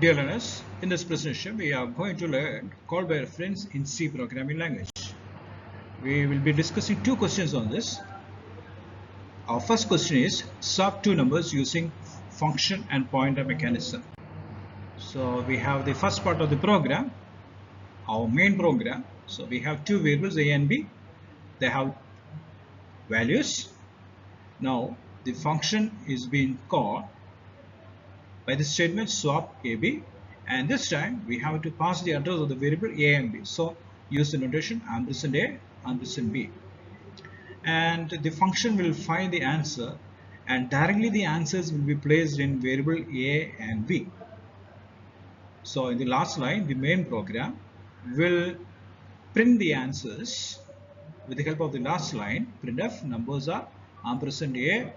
Dear learners, in this presentation we are going to learn call by reference in C programming language. We will be discussing two questions on this. Our first question is sort two numbers using function and pointer mechanism. So we have the first part of the program, our main program. So we have two variables A and B. They have values. Now the function is being called by the statement swap AB, and this time we have to pass the address of the variable A and B. So use the notation ampersand A, ampersand B, and the function will find the answer, and directly the answers will be placed in variable A and B. So in the last line, the main program will print the answers with the help of the last line. Printf numbers are ampersand A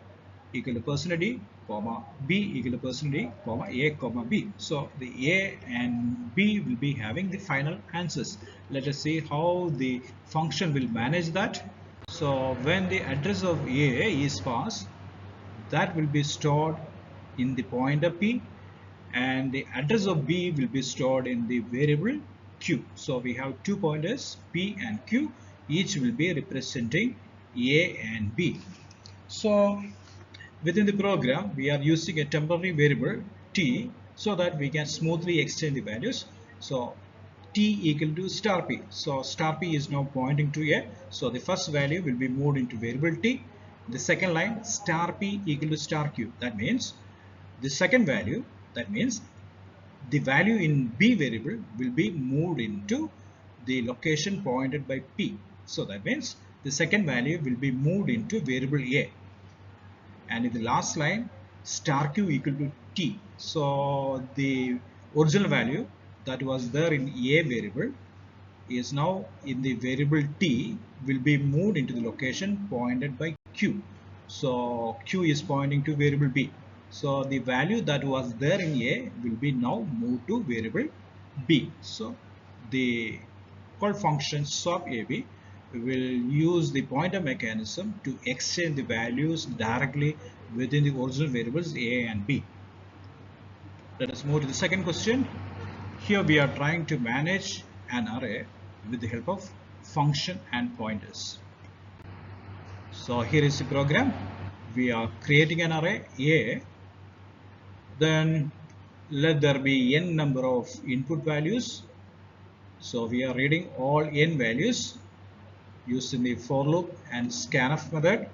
equal to percent D, comma B equal to percent D, comma A, comma B. So the A and B will be having the final answers. Let us see how the function will manage that. So when the address of A is passed, that will be stored in the pointer P, and the address of B will be stored in the variable Q. So we have two pointers P and Q, each will be representing A and B. So within the program we are using a temporary variable T so that we can smoothly extend the values. So T equal to star P. So star P is now pointing to A. So the first value will be moved into variable T. The second line star P equal to star Q. That means the second value, that means the value in B variable will be moved into the location pointed by P. So that means the second value will be moved into variable A. And in the last line star Q equal to T. So the original value that was there in A variable is now in the variable T will be moved into the location pointed by Q. So Q is pointing to variable B. So the value that was there in A will be now moved to variable B. So the call function swap AB will use the pointer mechanism to exchange the values directly within the original variables A and B. Let us move to the second question. Here we are trying to manage an array with the help of function and pointers. So here is the program. We are creating an array A. Then let there be n number of input values. So we are reading all n values using the for loop and scanf method.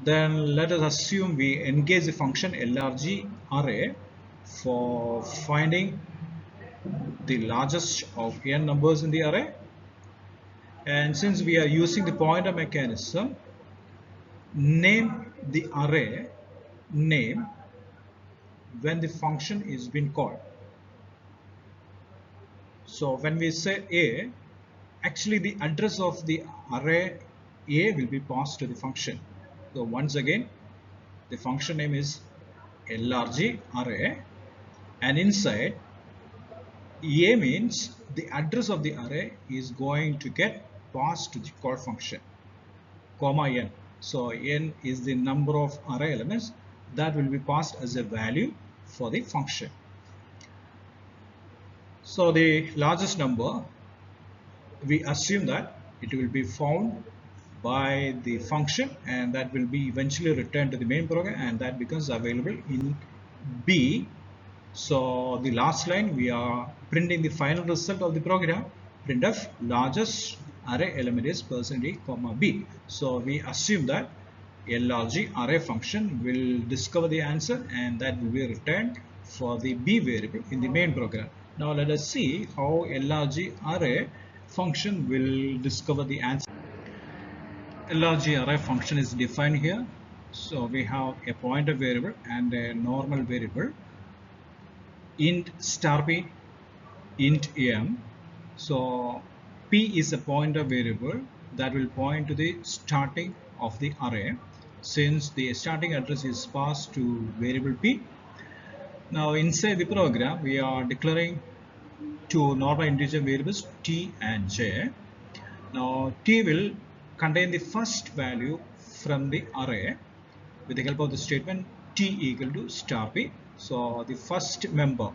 Then let us assume we engage the function larg array for finding the largest of n numbers in the array. And since we are using the pointer mechanism, name the array name when the function is being called. So when we say A, actually the address of the array A will be passed to the function. So once again, the function name is larg array, and inside A means the address of the array is going to get passed to the call function, comma n. So n is the number of array elements that will be passed as a value for the function. So the largest number, we assume that it will be found by the function, and that will be eventually returned to the main program, and that becomes available in B. So the last line we are printing the final result of the program. Printf largest array element is %, comma B. So we assume that larg array function will discover the answer, and that will be returned for the B variable in the main program. Now let us see how larg array function will discover the answer. larg array function is defined here. So we have a pointer variable and a normal variable. Int star P, int m. So P is a pointer variable that will point to the starting of the array, since the starting address is passed to variable P. Now inside the program we are declaring two normal integer variables T and J. Now T will contain the first value from the array with the help of the statement T equal to star P. So the first member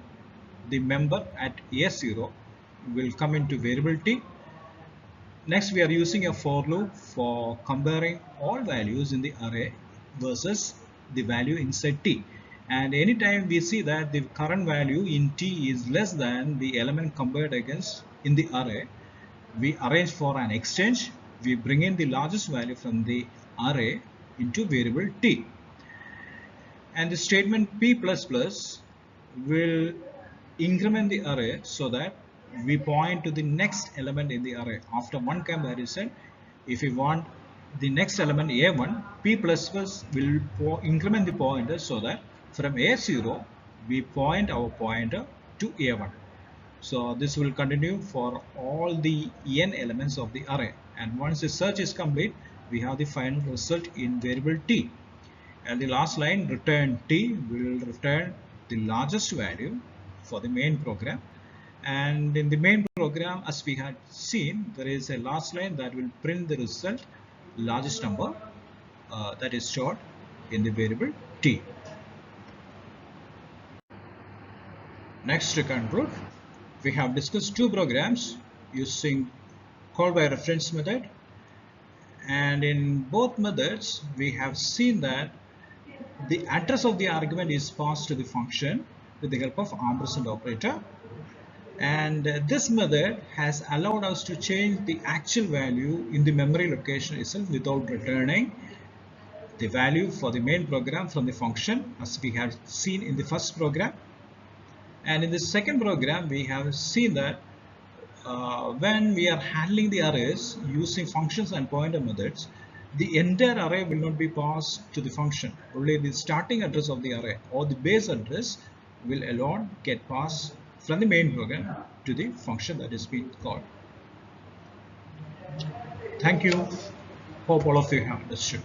the member at A0 will come into variable t. Next, we are using a for loop for comparing all values in the array versus the value inside t. And anytime we see that the current value in t is less than the element compared against in the array, we arrange for an exchange. We bring in the largest value from the array into variable t. And the statement p++ will increment the array so that we point to the next element in the array. After one comparison, if we want the next element a1, p++ will increment the pointer so that from a0 we point our pointer to a1. So this will continue for all the n elements of the array, and once the search is complete, we have the final result in variable t. And the last line, return t, will return the largest value for the main program. And in the main program, as we had seen, there is a last line that will print the result largest number that is stored in the variable t. Next, to conclude, we have discussed two programs using call by reference method, and in both methods we have seen that the address of the argument is passed to the function with the help of ampersand operator, and this method has allowed us to change the actual value in the memory location itself without returning the value for the main program from the function, as we have seen in the first program. And in the second program, we have seen that when we are handling the arrays using functions and pointer methods, the entire array will not be passed to the function. Only the starting address of the array or the base address will alone get passed from the main program to the function that is being called. Thank you. Hope all of you have understood.